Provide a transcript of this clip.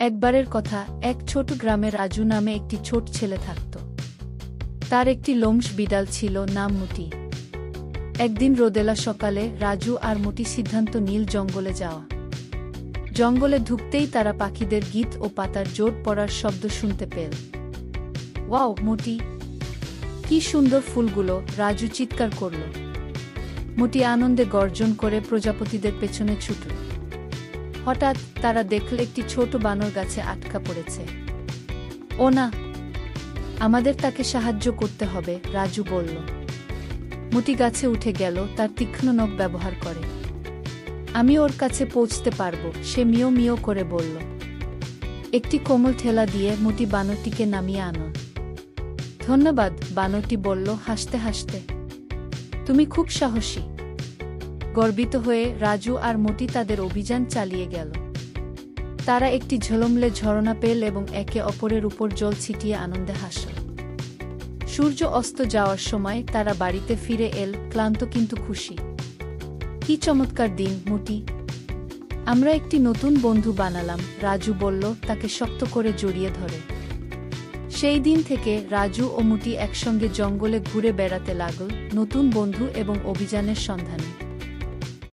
একবারের কথা, এক ছোট গ্রামে রাজু নামে একটি ছোট ছেলে থাকত। তার একটি লোমশ বিড়াল ছিল, নাম মুটি। একদিন রোদেলা সকালে রাজু আর মুটি সিদ্ধান্ত নীল জঙ্গলে যাওয়া। জঙ্গলে ঢুকতেই তারা পাখিদের গীত ও পাতার জোর পড়ার শব্দ শুনতে পেল। ওয়াও মুটি, কি সুন্দর ফুলগুলো! রাজু চিৎকার করল। মুটি আনন্দে গর্জন করে প্রজাপতিদের পেছনে ছুটল। হঠাৎ তারা দেখল একটি ছোট বানর গাছে আটকা পড়েছে। ও না, আমাদের তাকে সাহায্য করতে হবে, রাজু বলল। মুটি গাছে উঠে গেল, তার তীক্ষ্ণ নখ ব্যবহার করে। আমি ওর কাছে পৌঁছতে পারবো, সে মিও মিও করে বলল। একটি কোমল ঠেলা দিয়ে মুটি বানরটিকে নামিয়ে আনো। ধন্যবাদ, বানরটি বলল হাসতে হাসতে। তুমি খুব সাহসী। গর্বিত হয়ে রাজু আর মুটি তাদের অভিযান চালিয়ে গেল। তারা একটি ঝলমলে ঝরনা পেল এবং একে অপরের উপর জল ছিটিয়ে আনন্দে হাসল। সূর্য অস্ত যাওয়ার সময় তারা বাড়িতে ফিরে এল, ক্লান্ত কিন্তু খুশি। কি চমৎকার দিন, মুটি! আমরা একটি নতুন বন্ধু বানালাম, রাজু বলল, তাকে শক্ত করে জড়িয়ে ধরে। সেই দিন থেকে রাজু ও মুটি একসঙ্গে জঙ্গলে ঘুরে বেড়াতে লাগল, নতুন বন্ধু এবং অভিযানের সন্ধানে।